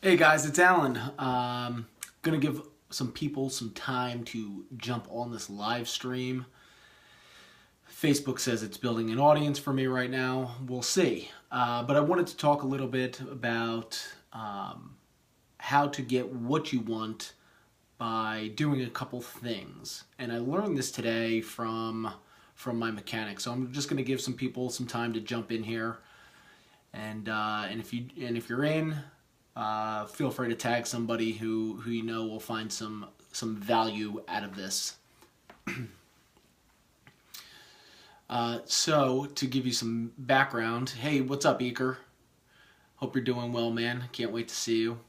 Hey guys, it's Alan. Gonna give some people some time to jump on this live stream. Facebook says it's building an audience for me right now. We'll see. But I wanted to talk a little bit about how to get what you want by doing a couple things. And I learned this today from my mechanic. So I'm just gonna give some people some time to jump in here. And if you're in, feel free to tag somebody who you know will find some value out of this. So to give you some background, hey, what's up, Eker? Hope you're doing well, man. Can't wait to see you.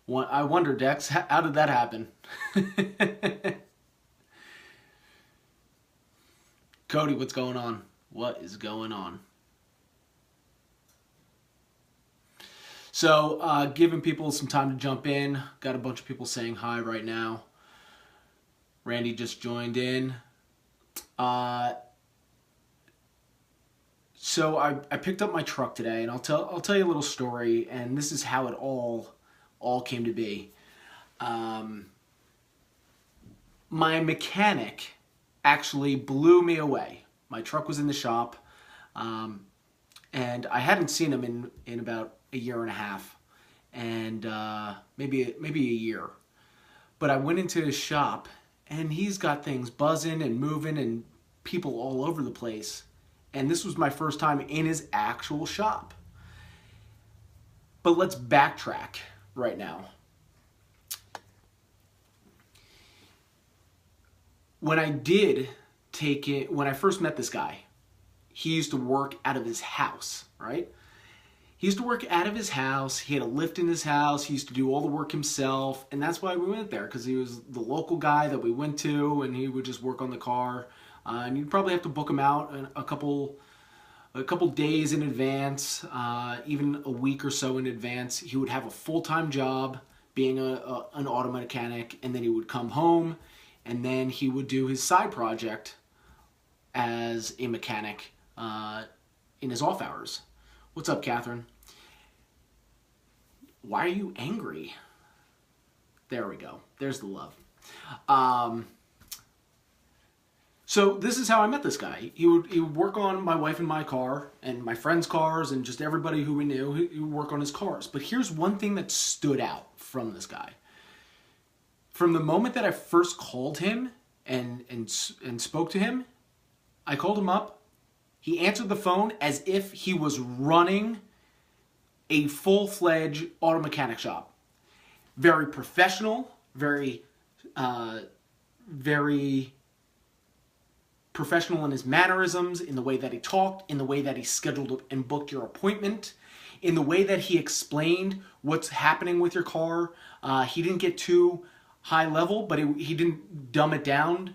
I wonder, Dex, how did that happen? Cody, what's going on? What is going on? So, giving people some time to jump in. Got a bunch of people saying hi right now. Randy just joined in. So I picked up my truck today, and I'll tell you a little story, and this is how it all came to be. My mechanic actually blew me away. My truck was in the shop, and I hadn't seen him in about a year and a half, and maybe a year. But I went into his shop, and he's got things buzzing and moving and people all over the place. And this was my first time in his actual shop. But let's backtrack right now. When I first met this guy, he used to work out of his house, right? He used to work out of his house. He had a lift in his house. He used to do all the work himself. And that's why we went there, because he was the local guy that we went to, and he would just work on the car. And you'd probably have to book him out a couple days in advance, even a week or so in advance. He would have a full-time job being an auto mechanic, and then he would come home, and then he would do his side project as a mechanic in his off hours. What's up, Catherine? Why are you angry? There we go. There's the love. So this is how I met this guy. He would work on my wife and my car and my friends' cars and just everybody who we knew. He would work on his cars. But here's one thing that stood out from this guy. From the moment that I first called him and spoke to him, I called him up. He answered the phone as if he was running a full-fledged auto mechanic shop. Very professional, very professional in his mannerisms, in the way that he talked, in the way that he scheduled and booked your appointment, in the way that he explained what's happening with your car. He didn't get too high level, but he didn't dumb it down.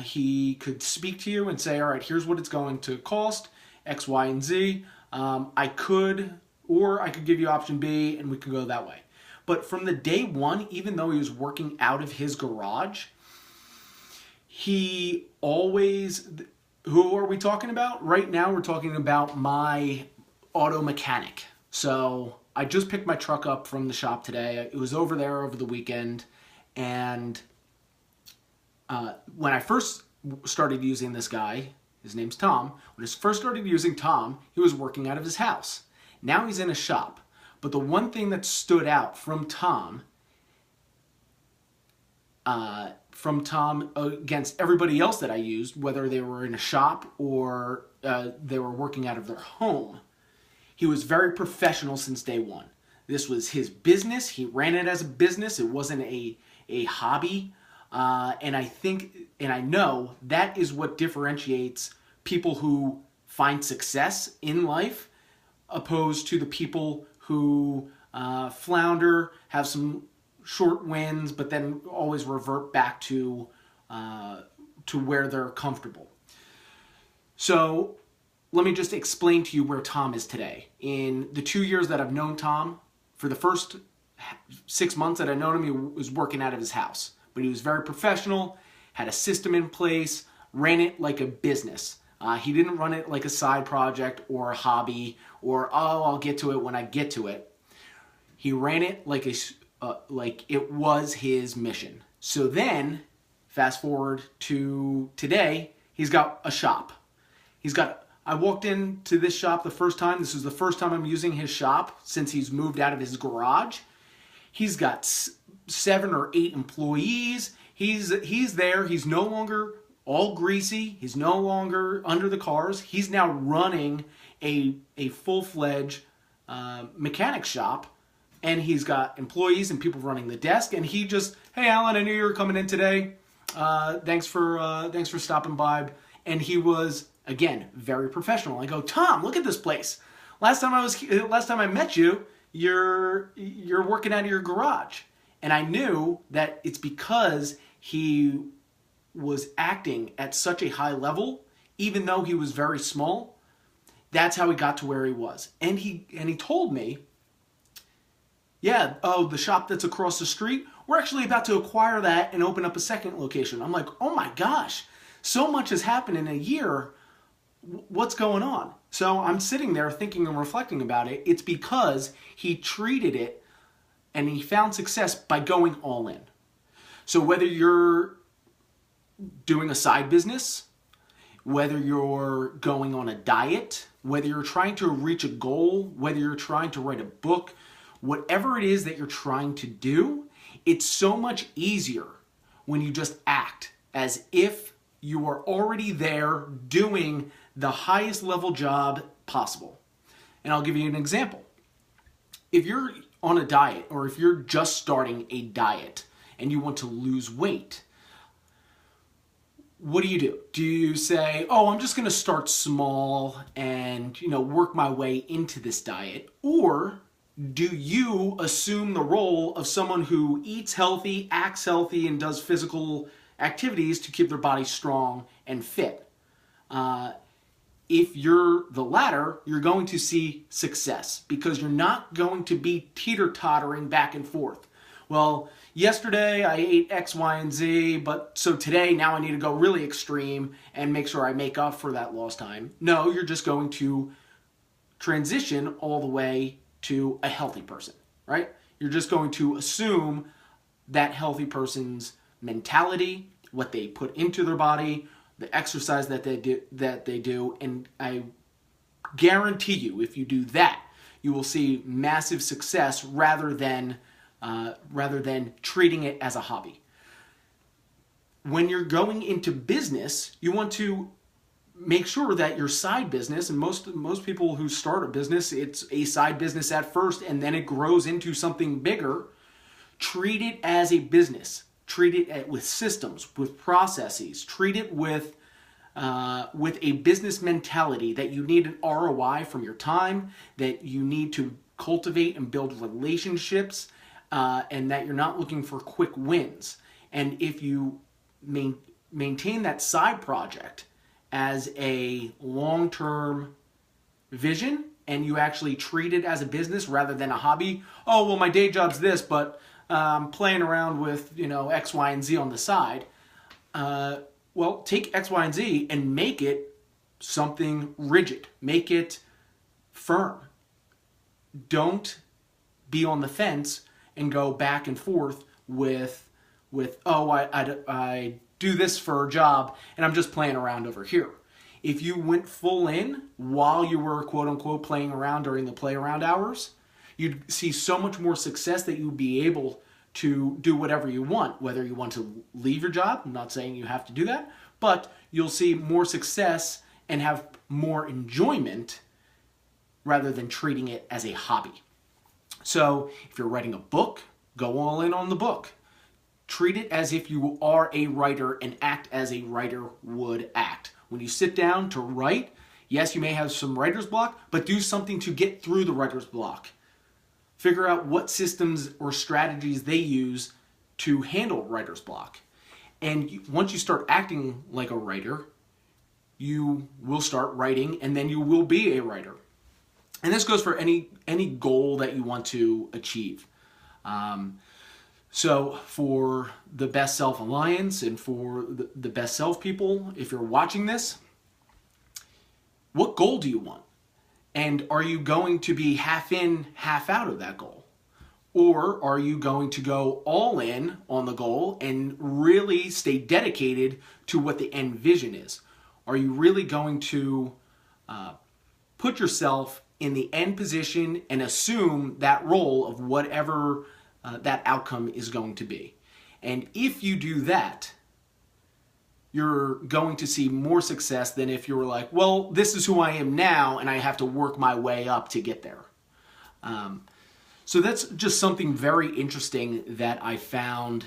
He could speak to you and say, all right, here's what it's going to cost, X, Y, and Z. I could give you option B, and we could go that way. But from the day one, even though he was working out of his garage, he always, who are we talking about? Right now, we're talking about my auto mechanic. So I just picked my truck up from the shop today. It was over there over the weekend, and when I first started using this guy, his name's Tom. When I first started using Tom, he was working out of his house. Now he's in a shop. But the one thing that stood out from Tom against everybody else that I used, whether they were in a shop or they were working out of their home, he was very professional since day one. This was his business. He ran it as a business. It wasn't a hobby. And I think, and I know, that is what differentiates people who find success in life opposed to the people who flounder, have some short wins, but then always revert back to where they're comfortable. So let me just explain to you where Tom is today. In the 2 years that I've known Tom, for the first 6 months that I've known him, he was working out of his house. But he was very professional, had a system in place, ran it like a business. He didn't run it like a side project or a hobby or, oh, I'll get to it when I get to it. He ran it like like it was his mission. So then, fast forward to today, he's got a shop. I walked into this shop the first time. This was the first time I'm using his shop since he's moved out of his garage. He's got 7 or 8 employees. He's there. He's no longer all greasy. He's no longer under the cars. He's now running a full-fledged mechanic shop, and he's got employees and people running the desk. And he just, hey, Alan, I knew you were coming in today. Thanks for stopping by. And he was, again, very professional. I go, Tom, look at this place. Last time I met you, you're working out of your garage. And I knew that it's because he was acting at such a high level, even though he was very small. That's how he got to where he was. And he told me, yeah, oh, the shop that's across the street, we're actually about to acquire that and open up a second location. I'm like, oh my gosh, so much has happened in a year. What's going on? So I'm sitting there thinking and reflecting about it. It's because he treated it and he found success by going all in. So whether you're doing a side business, whether you're going on a diet, whether you're trying to reach a goal, whether you're trying to write a book, whatever it is that you're trying to do, it's so much easier when you just act as if you are already there doing the highest level job possible. And I'll give you an example. If you're on a diet, or if you're just starting a diet and you want to lose weight, what do? Do you say, oh, I'm just going to start small and, work my way into this diet? Or do you assume the role of someone who eats healthy, acts healthy, and does physical activities to keep their body strong and fit? If you're the latter, you're going to see success because you're not going to be teeter-tottering back and forth. Well, yesterday I ate X, Y, and Z, but so today now I need to go really extreme and make sure I make up for that lost time. No, you're just going to transition all the way to a healthy person, right? You're just going to assume that healthy person's mentality, what they put into their body, the exercise that they do, and I guarantee you, if you do that, you will see massive success rather than treating it as a hobby. When you're going into business, you want to make sure that your side business, and most people who start a business, it's a side business at first, and then it grows into something bigger. Treat it as a business. Treat it with systems, with processes. Treat it with a business mentality that you need an ROI from your time, that you need to cultivate and build relationships, and that you're not looking for quick wins. And if you maintain that side project as a long-term vision, and you actually treat it as a business rather than a hobby, oh, well, my day job's this, but I'm playing around with, X, Y, and Z on the side. Well, take X, Y, and Z and make it something rigid. Make it firm. Don't be on the fence and go back and forth with oh, I do this for a job and I'm just playing around over here. If you went full in while you were quote unquote playing around during the play around hours, you'd see so much more success that you'd be able to do whatever you want, whether you want to leave your job. I'm not saying you have to do that, but you'll see more success and have more enjoyment rather than treating it as a hobby. So if you're writing a book, go all in on the book. Treat it as if you are a writer and act as a writer would act. When you sit down to write, yes, you may have some writer's block, but do something to get through the writer's block. Figure out what systems or strategies they use to handle writer's block. And once you start acting like a writer, you will start writing, and then you will be a writer. And this goes for any goal that you want to achieve. So for the Best Self Alliance and for the Best Self people, if you're watching this, what goal do you want? And are you going to be half in, half out of that goal? Or are you going to go all in on the goal and really stay dedicated to what the end vision is? Are you really going to put yourself in the end position and assume that role of whatever that outcome is going to be? And if you do that, you're going to see more success than if you were like, well, this is who I am now and I have to work my way up to get there. So that's just something very interesting that I found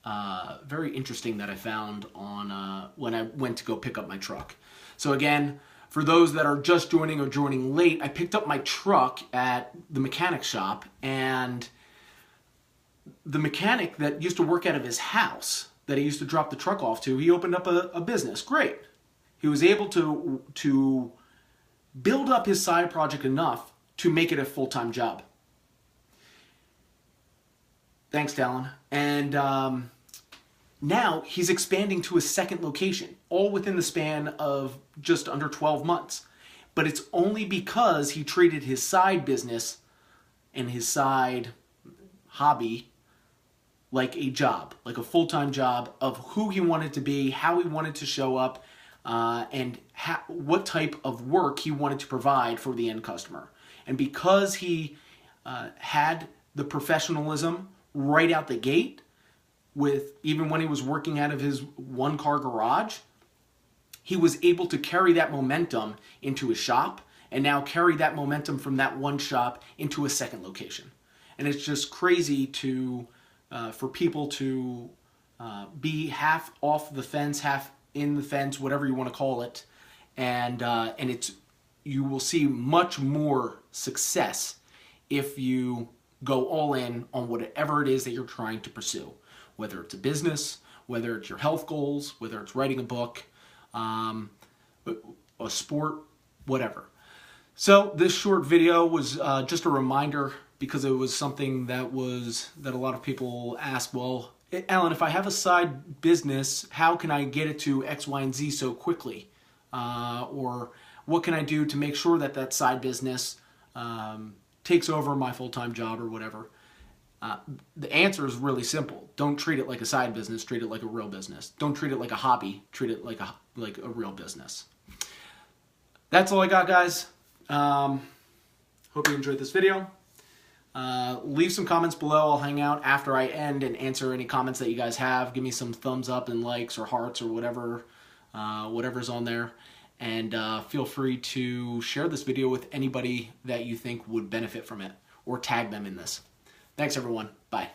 on when I went to go pick up my truck. So again, for those that are just joining or joining late, I picked up my truck at the mechanic shop, and the mechanic that used to work out of his house that he used to drop the truck off to, he opened up a business. Great. He was able to build up his side project enough to make it a full-time job. Thanks, Talon. And now he's expanding to a second location, all within the span of just under 12 months. But it's only because he treated his side business and his side hobby like a job, like a full-time job of who he wanted to be, how he wanted to show up, and what type of work he wanted to provide for the end customer. And because he had the professionalism right out the gate, even when he was working out of his one-car garage, he was able to carry that momentum into his shop, and now carry that momentum from that one shop into a second location. And it's just crazy for people to be half off the fence, half in the fence, whatever you want to call it, and you will see much more success if you go all in on whatever it is that you're trying to pursue, whether it's a business, whether it's your health goals, whether it's writing a book, a sport, whatever. So this short video was just a reminder, because it was something that a lot of people ask, well, Alan, if I have a side business, how can I get it to X, Y, and Z so quickly? Or what can I do to make sure that that side business takes over my full-time job or whatever? The answer is really simple. Don't treat it like a side business. Treat it like a real business. Don't treat it like a hobby. Treat it like a real business. That's all I got, guys. Hope you enjoyed this video. Leave some comments below. I'll hang out after I end and answer any comments that you guys have. Give me some thumbs up and likes or hearts or whatever, whatever's on there. And feel free to share this video with anybody that you think would benefit from it, or tag them in this. Thanks, everyone. Bye.